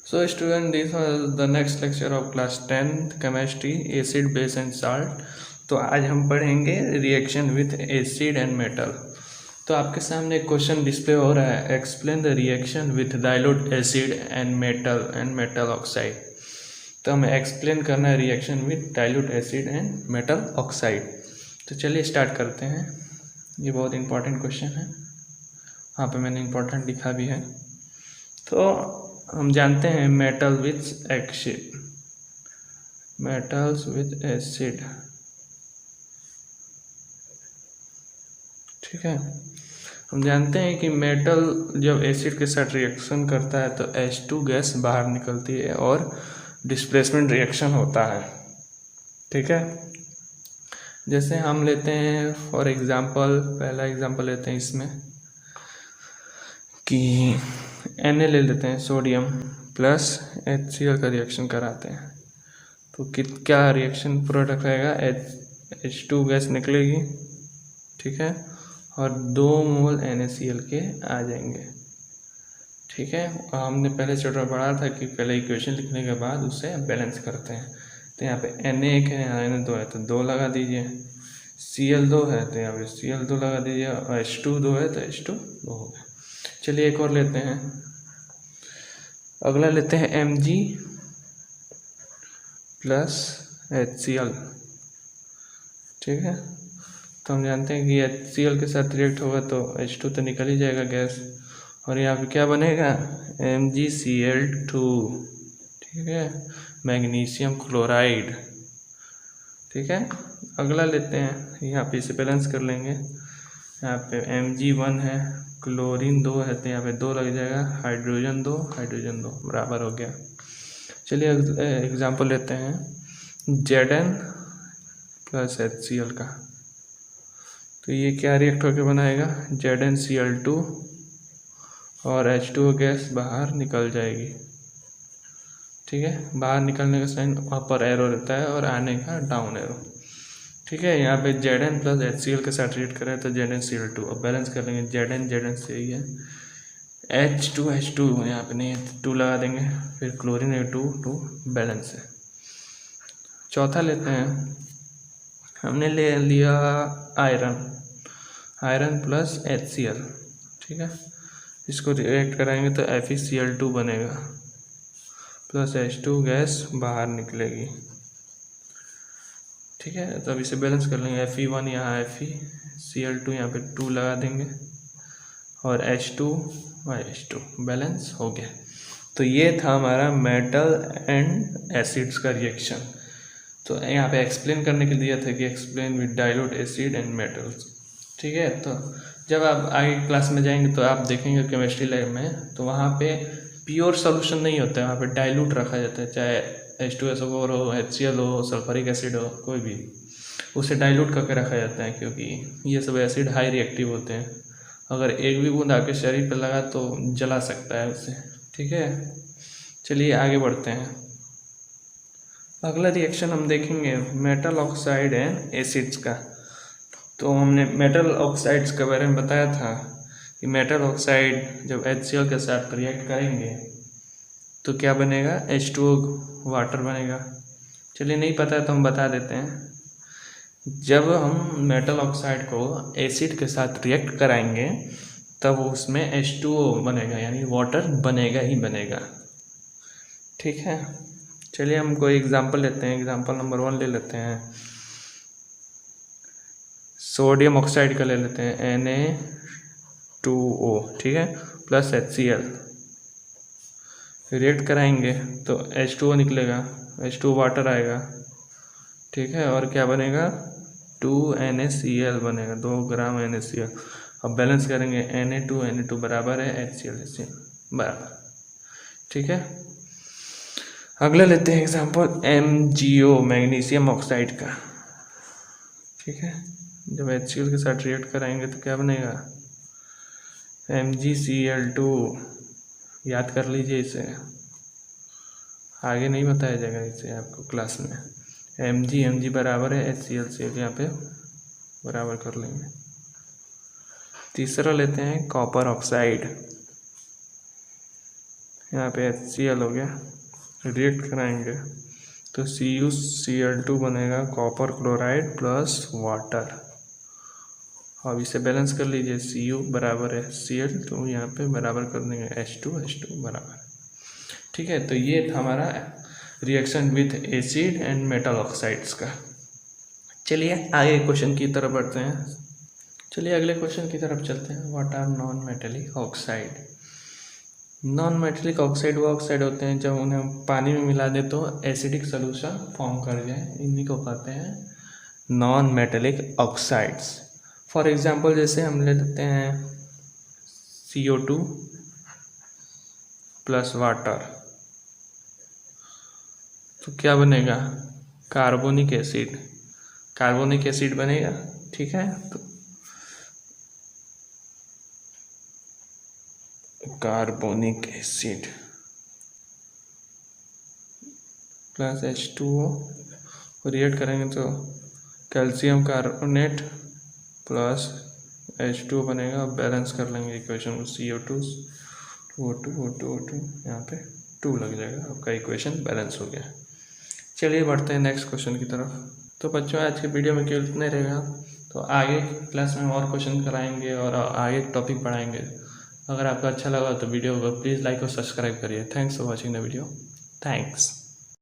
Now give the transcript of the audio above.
So student, this was the next lecture of class 10th chemistry, acid, base and salt. तो आज हम पढ़ेंगे reaction with acid and metal. तो आपके सामने एक क्वेश्चन डिस्प्ले हो रहा है, explain the reaction with dilute acid and metal oxide. तो हमें एक्सप्लेन करना है reaction with dilute acid and metal oxide. तो चलिए स्टार्ट करते हैं। ये बहुत इंपॉर्टेंट क्वेश्चन है, वहाँ पे मैंने इंपॉर्टेंट लिखा भी है। तो हम जानते हैं metal with acid, metals with acid, ठीक है। हम जानते हैं कि मेटल जब एसिड के साथ रिएक्शन करता है तो H2 गैस बाहर निकलती है और डिस्प्लेसमेंट रिएक्शन होता है, ठीक है। जैसे हम लेते हैं फॉर एग्जांपल, पहला एग्जांपल लेते हैं इसमें कि Na ले लेते हैं, सोडियम प्लस HCl का रिएक्शन कराते हैं। तो क्या रिएक्शन प्रोडक्ट रहेगा, H2 गैस निकलेगी, ठीक है, और 2 मोल NaCl के आ जाएंगे, ठीक है। और हमने पहले चैप्टर में पढ़ा था कि पहले इक्वेशन लिखने के बाद उसे बैलेंस करते हैं। तो यहाँ पे Na1 है, यहाँ Na2 है तो 2 लगा दीजिए, Cl2 है तो यहाँ पे Cl2 लगा दीजिए, और H2 2 है तो H2 2 हो गया। चलिए एक और लेते हैं, अगला लेते हैं Mg प्लस HCl, ठीक है। तो हम जानते हैं कि HCl के साथ रिएक्ट होगा तो H2 तो निकल ही जाएगा गैस, और यहाँ पे क्या बनेगा, MgCl2, ठीक है, मैग्नीशियम क्लोराइड, ठीक है। अगला लेते हैं, यहाँ पे इसे बैलेंस कर लेंगे। यहाँ पे Mg1 है, क्लोरीन 2 है तो यहाँ पे 2 लग जाएगा, हाइड्रोजन 2 बराबर हो गया। चलिए एग्जाम्पल लेते हैं Zn प्लस HCl का। तो ये क्या रिएक्ट होकर बनाएगा, ZnCl2 और H2O गैस बाहर निकल जाएगी, ठीक है। बाहर निकलने का साइन अपर एरो रहता है और आने का डाउन एरो, ठीक है। यहाँ पे Zn प्लस HCl के साथ रिएक्ट करें तो ZnCl2, अब बैलेंस कर लेंगे, Zn से ही है, H2 यहाँ पे नहीं है 2 लगा देंगे, फिर क्लोरीन है 2 बैलेंस है। चौथा लेते हैं, हमने ले लिया आयरन प्लस HCl, ठीक है। इसको रिएक्ट कराएंगे तो FeCl2 बनेगा प्लस H2 गैस बाहर निकलेगी, ठीक है। तो अब इसे बैलेंस कर लेंगे, Fe1 यहाँ FeCl2 यहाँ पे 2 लगा देंगे, और H2 बैलेंस हो गया। तो ये था हमारा मेटल एंड एसिड्स का रिएक्शन। तो यहाँ पे एक्सप्लेन करने के लिए दिया था कि explain with dilute acid and metals, ठीक है। तो जब आप आगे क्लास में जाएंगे तो आप देखेंगे केमिस्ट्री लैब में, तो वहाँ पे प्योर सोल्यूशन नहीं होता है, वहाँ पे डाइल्यूट रखा जाता है, चाहे H2SO4 हो, HCl हो, सल्फरिक एसिड हो, कोई भी, उसे डाइल्यूट करके रखा जाता है, क्योंकि ये सब एसिड हाई रिएक्टिव होते हैं। अगर एक भी बूंद आपके शरीर पर लगा तो जला सकता है उसे, ठीक है। चलिए आगे बढ़ते हैं। अगला रिएक्शन हम देखेंगे मेटल ऑक्साइड एंड एसिड्स का। तो हमने मेटल ऑक्साइड्स के बारे में बताया था कि मेटल ऑक्साइड जब HCl के साथ रिएक्ट करेंगे तो क्या बनेगा, H2O वाटर बनेगा। चलिए नहीं पता है तो हम बता देते हैं, जब हम मेटल ऑक्साइड को एसिड के साथ रिएक्ट कराएंगे तब उसमें H2O बनेगा, यानी वाटर बनेगा ही बनेगा, ठीक है। चलिए हम कोई एग्जांपल लेते हैं, एग्जांपल नंबर 1 ले लेते हैं, सोडियम ऑक्साइड का ले लेते हैं, Na2O, ठीक है, प्लस HCl, रिएक्ट कराएंगे तो H2O निकलेगा, H2O वाटर आएगा, ठीक है, और क्या बनेगा, 2 NaCl बनेगा, 2 ग्राम NaCl। अब बैलेंस करेंगे, Na2 बराबर है HCl बराबर, ठीक है। अगला लेते हैं एग्जांपल MgO, मैग्नीशियम ऑक्साइड का, ठीक है। जब HCl के साथ रिएक्ट कराएंगे तो क्या बनेगा, MgCl2, याद कर लीजिए इसे, आगे नहीं बताया जाएगा इसे आपको क्लास में। Mg बराबर है HCl से, यहाँ पे बराबर कर लेंगे। तीसरा लेते हैं कॉपर ऑक्साइड, यहाँ पे HCl हो गया, रिएक्ट कराएंगे तो CuCl2 बनेगा कॉपर क्लोराइड प्लस वाटर। अब इसे बैलेंस कर लीजिए, Cu बराबर है Cl, तो यहाँ पे बराबर कर देंगे H2 बराबर। ठीक है, तो ये था हमारा reaction with acid and metal oxides का। चलिए आगे क्वेश्चन की तरफ बढ़ते हैं। चलिए अगले क्वेश्चन की तरफ चलते हैं। What are non metallic oxide? Non metallic oxide वो ऑक्साइड होते हैं जब उन्हें पानी में मिला दे तो एसिडिक सोल्यूशन फॉर्म कर जाए, इन्हीं को कहते हैं non metallic oxides. For example जैसे हम ले लेते हैं CO2 प्लस वाटर, तो क्या बनेगा? कार्बोनिक एसिड बनेगा। ठीक है, तो carbonic acid plus H2O react करेंगे तो कैल्शियम कार्बोनेट प्लस H2O बनेगा। बैलेंस कर लेंगे इक्वेशन को, CO2 O2 यहाँ पे 2 लग जाएगा, आपका इक्वेशन बैलेंस हो गया। चलिए बढ़ते हैं नेक्स्ट क्वेश्चन की तरफ। तो बच्चों आज के वीडियो में केवल इतना रहेगा, तो आगे क्लास में और क्वेश्चन कराएंगे और आगे टॉपिक पढ़ाएंगे। अगर आपको अच्छा लगा तो वीडियो को प्लीज़ लाइक और सब्सक्राइब करिए। Thanks for watching the video. Thanks.